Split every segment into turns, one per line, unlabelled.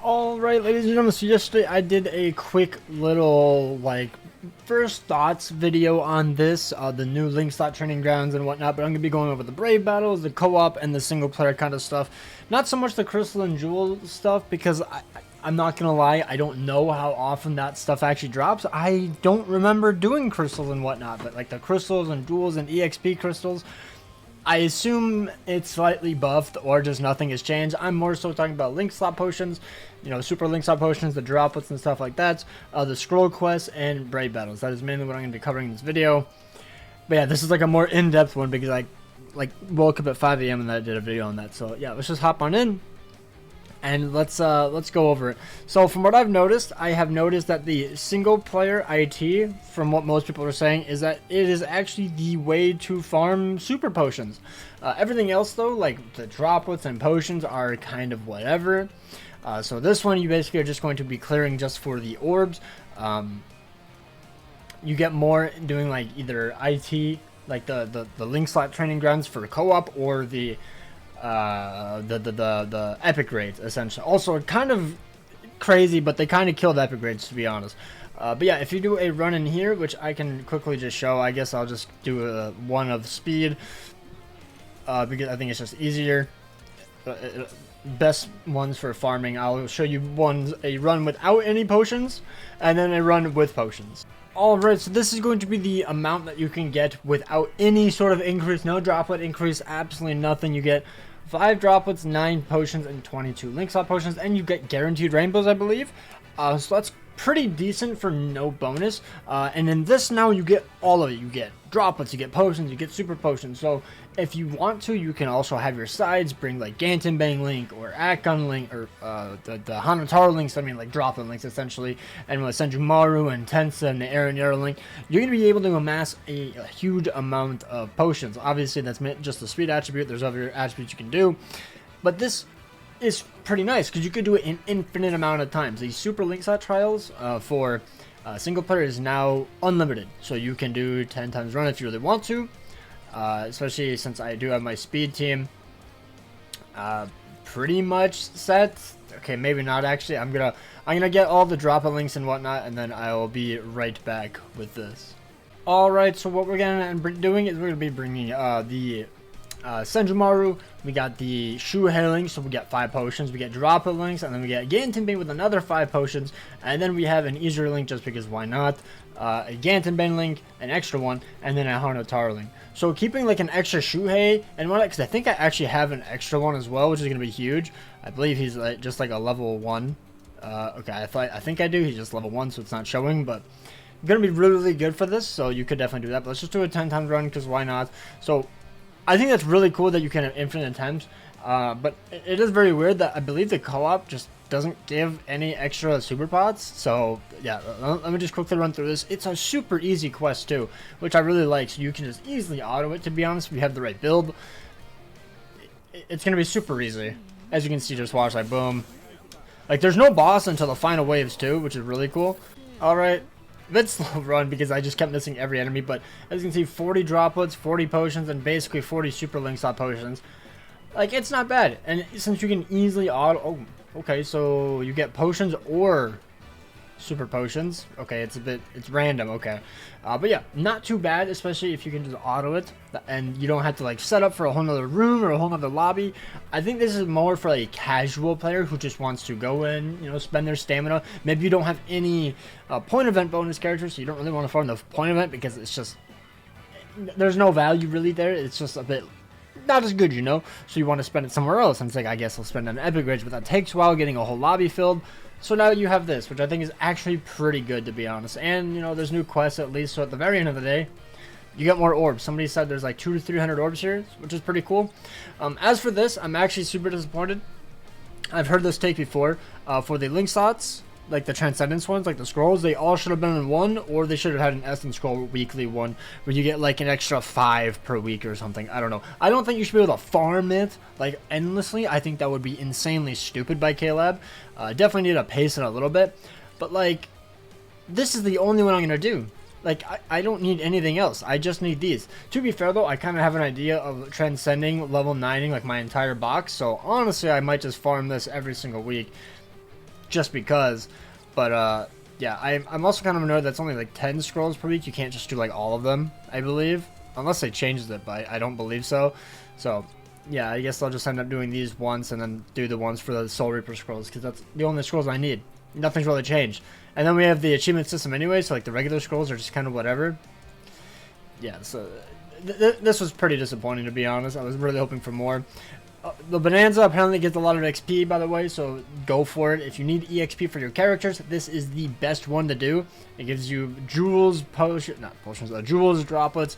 Alright, ladies and gentlemen, so yesterday I did a quick little, first thoughts video on this, the new link slot training grounds and whatnot, but I'm going to be going over the Brave battles, the co-op, and the single player kind of stuff. Not so much the Crystal and Jewel stuff, because I'm not going to lie, I don't know how often that stuff actually drops. I don't remember doing crystals and whatnot, but like the crystals and jewels and EXP crystals, I assume it's slightly buffed or just nothing has changed. I'm more so talking about link slot potions, you know, super link slot potions, the droplets and stuff like that, the scroll quests, and Brave battles. That is mainly what I'm going to be covering in this video. But yeah, this is like a more in-depth one because I woke up at 5 AM and I did a video on that. So yeah, let's just hop on in. And let's go over it. So from what I've noticed, I have noticed that the single player IT, from what most people are saying, is that it is actually the way to farm super potions. Everything else though, like the droplets and potions, are kind of whatever. So this one you basically are just going to be clearing just for the orbs. You get more doing like either IT, like the link slot training grounds for co-op, or the epic raids, essentially. Also kind of crazy, but they kind of killed epic raids, to be honest. But yeah, if you do a run in here, which I can quickly just show, I guess I'll just do a one of speed, because I think it's just easier. Best ones for farming. I'll show you a run without any potions, and then a run with potions. Alright, so this is going to be the amount that you can get without any sort of increase, no droplet increase, absolutely nothing. You get 5 droplets, 9 potions, and 22 link slot potions, and you get guaranteed rainbows, I believe. So that's pretty decent for no bonus. And in this now, you get all of it. You get droplets, you get potions, you get super potions. So if you want to, you can also have your sides bring like Gantenbang link or Akon link, or the Hanataro links, I mean like droplet links essentially, and with Senjumaru and Tensa and the Aaron Yarrow link, you're going to be able to amass a huge amount of potions. Obviously that's just the speed attribute, there's other attributes you can do, but this is pretty nice because you could do it an infinite amount of times. These super link slot trials for single player is now unlimited, so you can do 10 times run if you really want to. Especially since I do have my speed team pretty much set. Okay, maybe not actually. I'm gonna get all the droplet links and whatnot, and then I will be right back with this. Alright, so what we're gonna be doing is we're gonna be bringing the Senjumaru. We got the Shuhei links, so we get 5 potions. We get droplet links, and then we get Gantenbane with another 5 potions, and then we have an easier link just because why not? A Gantenbane link, an extra one, and then a Hanataro link. So keeping like an extra Shuhei and whatnot, because I think I actually have an extra one as well, which is gonna be huge. I believe he's just like a level 1. Okay, I think I do. He's just level 1, so it's not showing, but gonna be really, really good for this. So you could definitely do that. But let's just do a 10 times run because why not? So I think that's really cool that you can have infinite attempts, but it is very weird that I believe the co-op just doesn't give any extra super pots. So yeah, let me just quickly run through this. It's a super easy quest too, which I really like, so you can just easily auto it, to be honest, if you have the right build. It's gonna be super easy. As you can see, just watch, like boom. Like there's no boss until the final waves too, which is really cool. Alright. A bit slow run because I just kept missing every enemy, but as you can see, 40 droplets, 40 potions, and basically 40 super link slot potions. Like, it's not bad. And since you can easily auto... Oh, okay, so you get potions or super potions. Okay, it's random, okay. But yeah, not too bad, especially if you can just auto it, and you don't have to like set up for a whole nother room or a whole nother lobby. I think this is more for a casual player who just wants to go in, you know, spend their stamina. Maybe you don't have any point event bonus characters, so you don't really want to farm the point event because it's just, there's no value really there. It's just a bit not as good, you know, so you want to spend it somewhere else. And it's like, I guess I'll spend an epic rage, but that takes a while getting a whole lobby filled. So now you have this, which I think is actually pretty good, to be honest. And, you know, there's new quests at least, so at the very end of the day, you get more orbs. Somebody said there's like 200 to 300 orbs here, which is pretty cool. As for this, I'm actually super disappointed. I've heard this take before. For the link slots, like the Transcendence ones, like the scrolls, they all should have been in one, or they should have had an Essence Scroll weekly one, where you get like an extra 5 per week or something. I don't know. I don't think you should be able to farm it like endlessly. I think that would be insanely stupid by K-Lab. Definitely need to pace it a little bit, but like, this is the only one I'm gonna do. Like, I don't need anything else. I just need these. To be fair though, I kind of have an idea of transcending level 9ing like my entire box, so honestly I might just farm this every single week. just because. But yeah, I'm also kind of annoyed that's only like 10 scrolls per week. You can't just do like all of them, I believe, unless they changed it, but I don't believe so. So yeah, I guess I'll just end up doing these once and then do the ones for the Soul Reaper scrolls, because that's the only scrolls I need. Nothing's really changed. And then we have the achievement system anyway, so like the regular scrolls are just kind of whatever. Yeah, so this was pretty disappointing, to be honest. I was really hoping for more. The Bonanza apparently gets a lot of XP, by the way, so go for it. If you need EXP for your characters, this is the best one to do. It gives you jewels, jewels, droplets,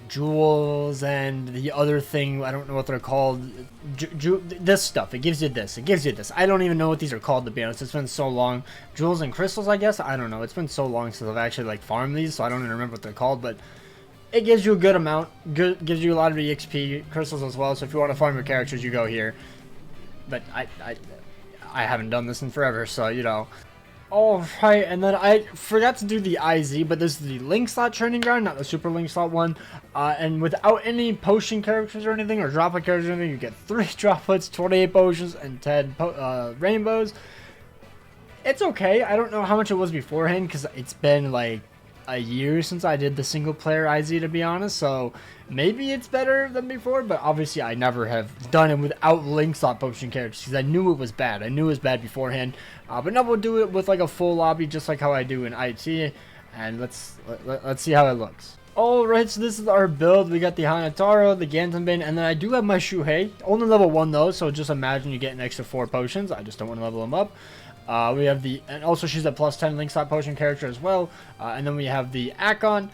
jewels, and the other thing, I don't know what they're called. This stuff, it gives you this, it gives you this. I don't even know what these are called, to be honest. It's been so long. Jewels and crystals, I guess. I don't know. It's been so long since I've actually like farmed these, so I don't even remember what they're called, but it gives you a good amount. Gives you a lot of EXP, crystals as well. So if you want to farm your characters, you go here. But I haven't done this in forever, so you know. Alright, and then I forgot to do the IZ, but this is the link slot training ground, not the super link slot one. And without any potion characters or anything, or droplet characters or anything, you get 3 droplets, 28 potions, and 10 rainbows. It's okay. I don't know how much it was beforehand, because it's been like a year since I did the single player IZ, to be honest, so maybe it's better than before, but obviously I never have done it without link slot potion characters, because I knew it was bad. I knew it was bad beforehand, but now we'll do it with like a full lobby, just like how I do in IT, and let's see how it looks. Alright, so this is our build. We got the Hanataro, the Gantenbane, and then I do have my Shuhei, only level 1 though, so just imagine you get an extra 4 potions. I just don't want to level them up. We have and also she's a plus 10 link slot potion character as well. And then we have the Akon,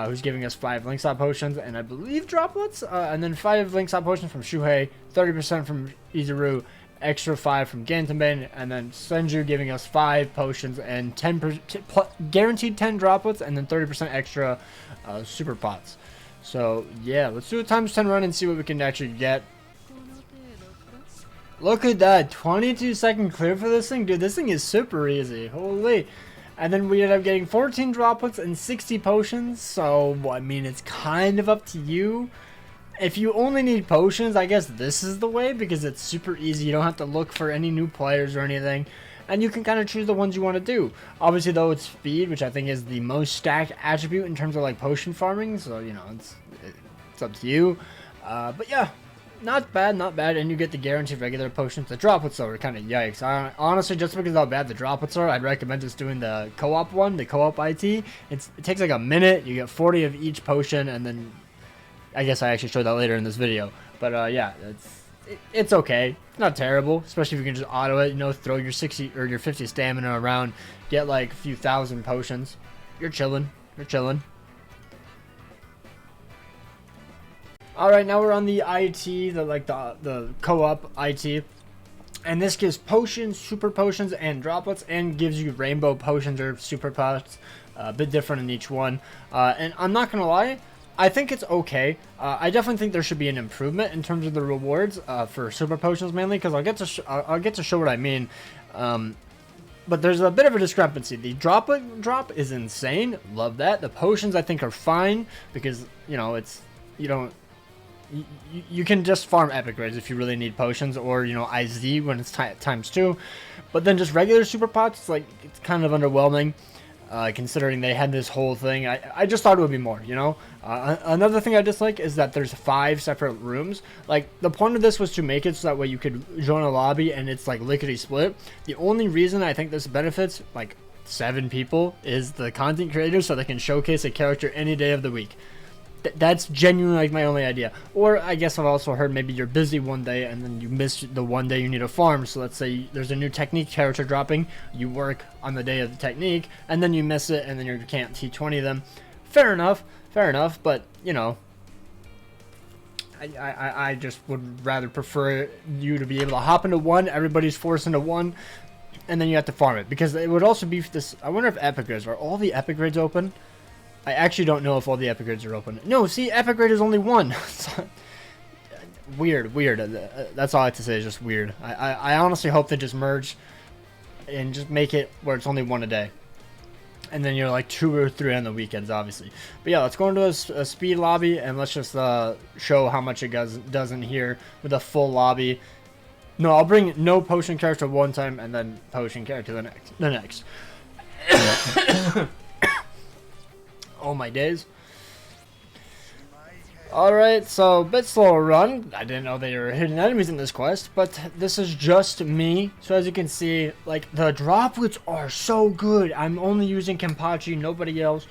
who's giving us 5 link slot potions and I believe droplets. And then 5 link slot potions from Shuhei, 30% from Izuru, extra 5 from Gantenbane, and then Senju giving us 5 potions and 10 guaranteed 10 droplets, and then 30% extra super pots. So yeah, let's do a times 10 run and see what we can actually get. Look at that, 22-second clear for this thing. Dude, this thing is super easy. Holy. And then we end up getting 14 droplets and 60 potions. So, I mean, it's kind of up to you. If you only need potions, I guess this is the way, because it's super easy. You don't have to look for any new players or anything. And you can kind of choose the ones you want to do. Obviously, though, it's speed, which I think is the most stacked attribute in terms of, like, potion farming. So, you know, it's up to you. But, yeah. Not bad, not bad, and you get the guaranteed regular potions. The droplets, though, are kind of yikes. Honestly, just because of how bad the droplets are, I'd recommend just doing the co-op one, the co-op IT. It takes like a minute, you get 40 of each potion, and then I guess I actually showed that later in this video. But yeah, it's okay. It's not terrible, especially if you can just auto it, you know, throw your 60 or your 50 stamina around, get like a few thousand potions. You're chilling. You're chilling. Alright, now we're on the IT, the co-op IT. And this gives potions, super potions, and droplets, and gives you rainbow potions or super pots. A bit different in each one. And I'm not going to lie, I think it's okay. I definitely think there should be an improvement in terms of the rewards for super potions mainly, because I'll get to show what I mean. But there's a bit of a discrepancy. The droplet drop is insane. Love that. The potions I think are fine, because, you know, you can just farm epic grades if you really need potions, or, you know, IZ when it's times 2. But then just regular super pots, it's kind of underwhelming, considering they had this whole thing. I just thought it would be more, you know. Another thing I dislike is that there's 5 separate rooms. Like, the point of this was to make it so that way you could join a lobby and it's like lickety split. The only reason I think this benefits like 7 people is the content creators, so they can showcase a character any day of the week. That's genuinely like my only idea. Or I guess I've also heard maybe you're busy one day and then you miss the one day you need a farm. So let's say there's a new technique character dropping, you work on the day of the technique, and then you miss it and then you can't T20 them. Fair enough, but you know, I just would rather prefer you to be able to hop into one, everybody's forced into one, and then you have to farm it. Because it would also be this, I wonder if epic grids, are all the epic grids open? I actually don't know if all the epic grids are open. No, see, epic grid is only 1. Weird. That's all I have to say, is just weird. I honestly hope they just merge and just make it where it's only 1 a day. And then you're like 2 or 3 on the weekends, obviously. But yeah, let's go into a speed lobby and let's just show how much it does in here with a full lobby. No, I'll bring no potion character one time and then potion character the next. Oh my days. Alright, so bit slower run. I didn't know there were hidden enemies in this quest, but this is just me. So as you can see, like, the droplets are so good. I'm only using Kenpachi, nobody else.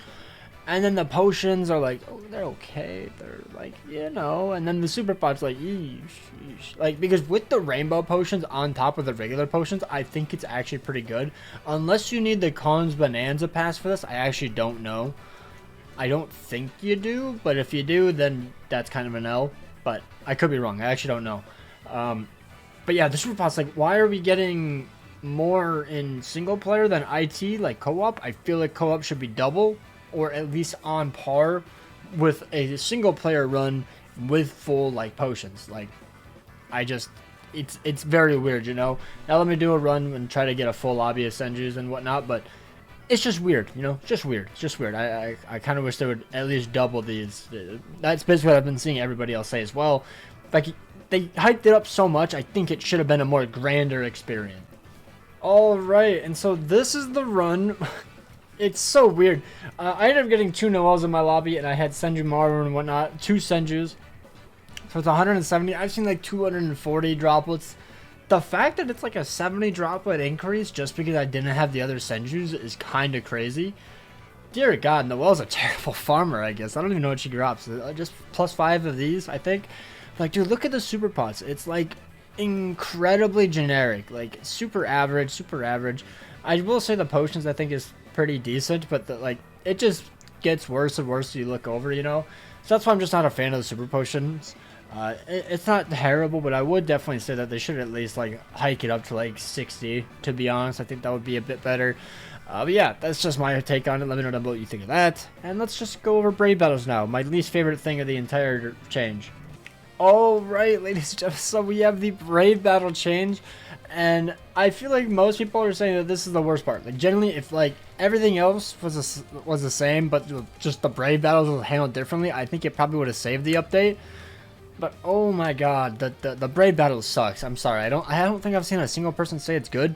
And then the potions are like, oh, they're okay. They're like, you know. And then the super pot's like, eesh, eesh. Like, because with the rainbow potions on top of the regular potions, I think it's actually pretty good. Unless you need the Khan's Bonanza pass for this, I actually don't know. I don't think you do, but if you do, then that's kind of an L. But I could be wrong. I actually don't know. But yeah, the super pot's like, why are we getting more in single player than IT, like co-op? I feel like co-op should be double, or at least on par with a single player run with full like potions. Like, it's very weird, you know. Now let me do a run and try to get a full lobby of Senjus and whatnot, but it's just weird, you know. It's just weird. It's just weird. I kind of wish they would at least double these. That's basically what I've been seeing everybody else say as well. Like, they hyped it up so much, I think it should have been a more grander experience. All right, and so this is the run. It's so weird. I ended up getting 2 Noels in my lobby, and I had Senju Maru and whatnot, 2 Senjus. So it's 170. I've seen like 240 droplets. The fact that it's like a 70 droplet increase just because I didn't have the other Senjus is kind of crazy. Dear God, Noelle's a terrible farmer, I guess. I don't even know what she drops. Just +5 of these, I think. Like, dude, look at the super pots. It's like incredibly generic. Like, super average, super average. I will say the potions I think is pretty decent, but like, it just gets worse and worse as you look over, you know. So that's why I'm just not a fan of the super potions. It's not terrible, but I would definitely say that they should at least like hike it up to like 60, to be honest. I think that would be a bit better. But yeah, that's just my take on it. Let me know down below what you think of that. And let's just go over brave battles now. My least favorite thing of the entire change. Alright, ladies and gentlemen, so we have the brave battle change. And I feel like most people are saying that this is the worst part. Like, generally, if like everything else was the same, but just the brave battles was handled differently, I think it probably would have saved the update. But oh my God, the brave battle sucks. I'm sorry, I don't think I've seen a single person say it's good.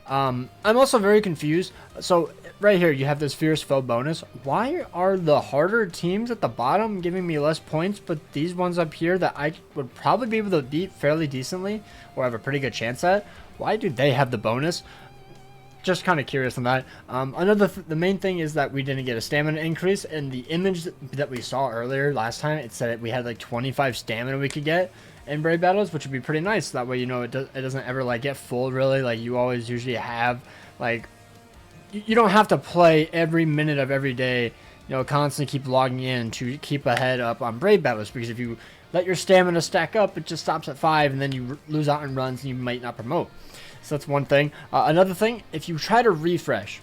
I'm also very confused. So right here, you have this fierce foe bonus. Why are the harder teams at the bottom giving me less points, but these ones up here that I would probably be able to beat fairly decently, or have a pretty good chance at, why do they have the bonus? Just kind of curious on that. The main thing is that we didn't get a stamina increase, and the image that we saw earlier last time, it said we had like 25 stamina we could get in brave battles, which would be pretty nice. That way, you know, it doesn't ever like get full really. Like, you always usually have like, you don't have to play every minute of every day, you know, constantly keep logging in to keep ahead up on brave battles, because if you let your stamina stack up, it just stops at 5, and then you lose out in runs and you might not promote. So that's one thing. Another thing, if you try to refresh,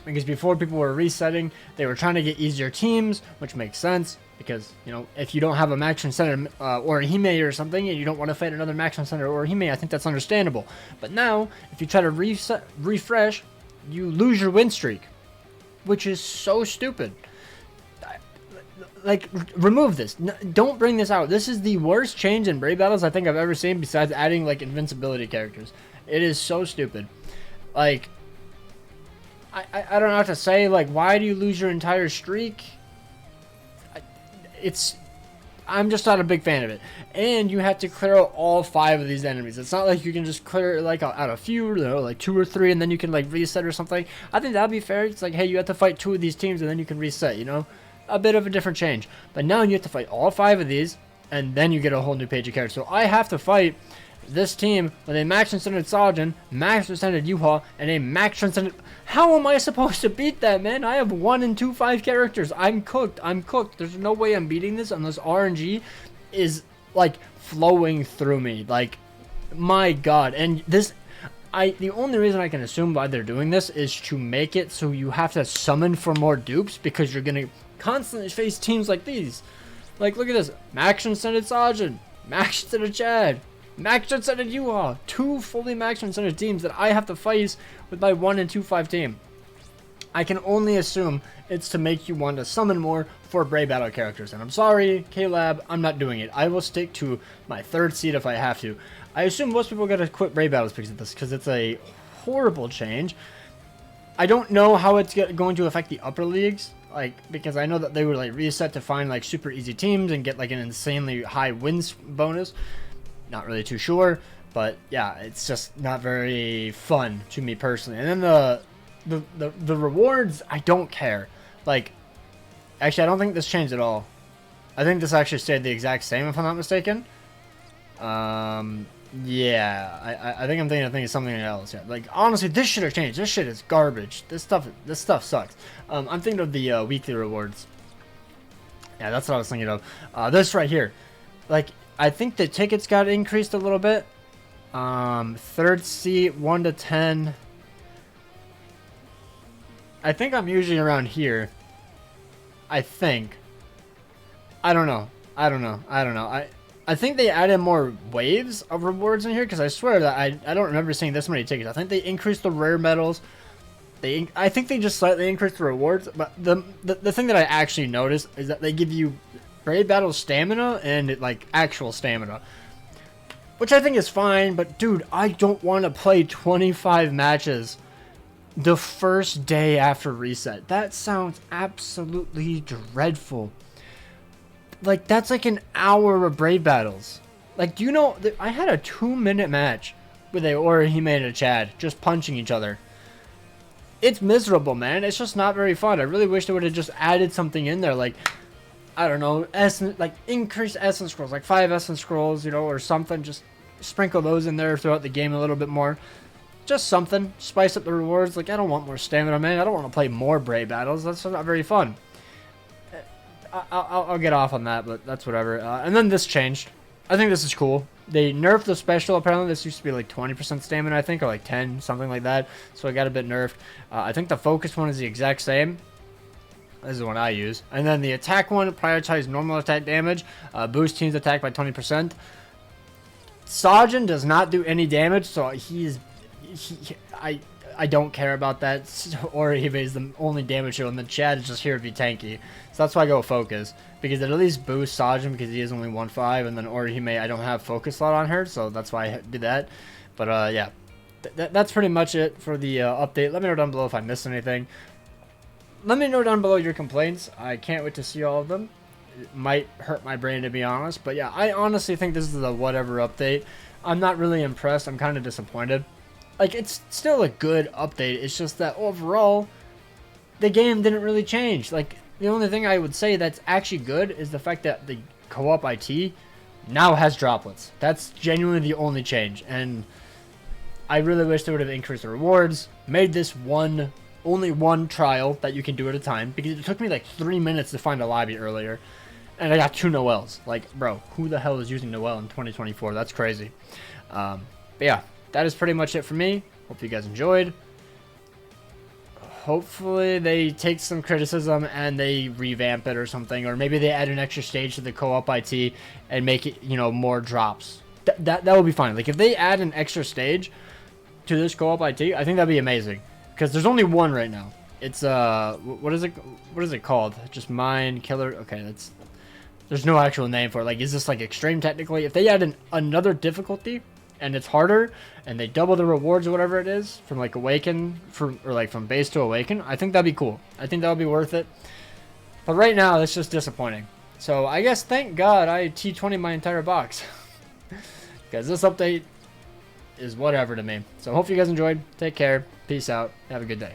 because before people were resetting, they were trying to get easier teams, which makes sense, because, you know, if you don't have a Maximum Center or a Hime or something, and you don't want to fight another Maximum Center or a Hime, I think that's understandable. But now, if you try to refresh, you lose your win streak, which is so stupid. Like, remove this. Don't bring this out. This is the worst change in brave battles I think I've ever seen, besides adding like invincibility characters. It is so stupid. Like, I don't know what to say. Like, why do you lose your entire streak? I'm just not a big fan of it. And you have to clear out all 5 of these enemies. It's not like you can just clear like out a few, you know, like 2 or 3, and then you can like reset or something. I think that'd be fair. It's like, hey, you have to fight 2 of these teams, and then you can reset, you know? A bit of a different change. But now you have to fight all 5 of these, and then you get a whole new page of characters. So I have to fight this team with a max transcendent Sajin, max transcendent Yuha, and a max transcendent... How am I supposed to beat that, man? I have 1 and 2 5 characters. I'm cooked. I'm cooked. There's no way I'm beating this unless RNG is like flowing through me. Like, my God. And this... the only reason I can assume why they're doing this is to make it so you have to summon for more dupes, because you're gonna constantly face teams like these. Like, look at this. Max transcendent Sajin, max transcendent Chad, max transcendent Yuha. 2 fully max transcendent teams that I have to face with my 1 and 2 5 team. I can only assume it's to make you want to summon more, for Brave Battle characters. And I'm sorry, K-Lab, I'm not doing it. I will stick to my 3rd seed if I have to. I assume most people are going to quit Brave Battles because of this, because it's a horrible change. I don't know how it's going to affect the upper leagues, like, because I know that they would like reset to find like super easy teams and get like an insanely high wins bonus. Not really too sure, but yeah, it's just not very fun to me personally. And then the rewards, I don't care. Like, actually, I don't think this changed at all. I think this actually stayed the exact same, if I'm not mistaken. Yeah, I think I'm thinking of something else. Yeah, like honestly, this should have changed. This shit is garbage. This stuff sucks. I'm thinking of the weekly rewards. Yeah, that's what I was thinking of. This right here, like I think the tickets got increased a little bit. 3rd seat 1 to 10. I think I'm usually around here. I think. I don't know. I think they added more waves of rewards in here, because I swear that I don't remember seeing this many tickets. I think they increased the rare medals. I think they just slightly increased the rewards, but the thing that I actually noticed is that they give you Brave Battle stamina and like actual stamina, which I think is fine. But dude, I don't want to play 25 matches the first day after reset. That sounds absolutely dreadful. Like, that's like an hour of Brave Battles. Like, do you know, I had a 2-minute match with Orihime and a Chad, just punching each other. It's miserable, man. It's just not very fun. I really wish they would have just added something in there, like, I don't know, like, increase essence scrolls, like 5 essence scrolls, you know, or something. Just sprinkle those in there throughout the game a little bit more. Just something. Spice up the rewards. Like, I don't want more stamina, man. I don't want to play more Brave Battles. That's not very fun. I'll get off on that, but that's whatever. And then this changed. I think this is cool. They nerfed the special. Apparently, this used to be like 20% stamina, I think, or like 10, something like that. So it got a bit nerfed. I think the focus one is the exact same. This is the one I use. And then the attack one, prioritize normal attack damage. Boost team's attack by 20%. Sajin does not do any damage, so I don't care about that. Orihime is the only damage show, and then Chad is just here to be tanky. So that's why I go Focus, because it at least boosts Sajin because he is only 1-5, and then Orihime, I don't have Focus slot on her, so that's why I did that. But yeah, that's pretty much it for the update. Let me know down below if I missed anything. Let me know down below your complaints. I can't wait to see all of them. It might hurt my brain, to be honest, but yeah, I honestly think this is a whatever update. I'm not really impressed. I'm kind of disappointed. Like, it's still a good update. It's just that overall, the game didn't really change. Like, the only thing I would say that's actually good is the fact that the co-op IT now has droplets. That's genuinely the only change. And I really wish they would have increased the rewards, made this only one trial that you can do at a time, because it took me like 3 minutes to find a lobby earlier, and I got 2 Noels. Like, bro, who the hell is using Noel in 2024? That's crazy. But yeah, that is pretty much it for me. Hope you guys enjoyed. Hopefully they take some criticism and they revamp it or something, or maybe they add an extra stage to the co-op IT and make it, you know, more drops. That would be fine. Like, if they add an extra stage to this co-op IT, I think that'd be amazing, because there's only one right now. It's what is it called? Just Mine Killer. Okay, there's no actual name for it. Like, is this like extreme technically? If they add another difficulty and it's harder, and they double the rewards or whatever it is from like Awaken, or like from base to Awaken, I think that'd be cool. I think that would be worth it. But right now, it's just disappointing. So I guess thank God I T20 my entire box, because this update is whatever to me. So hope you guys enjoyed. Take care. Peace out. Have a good day.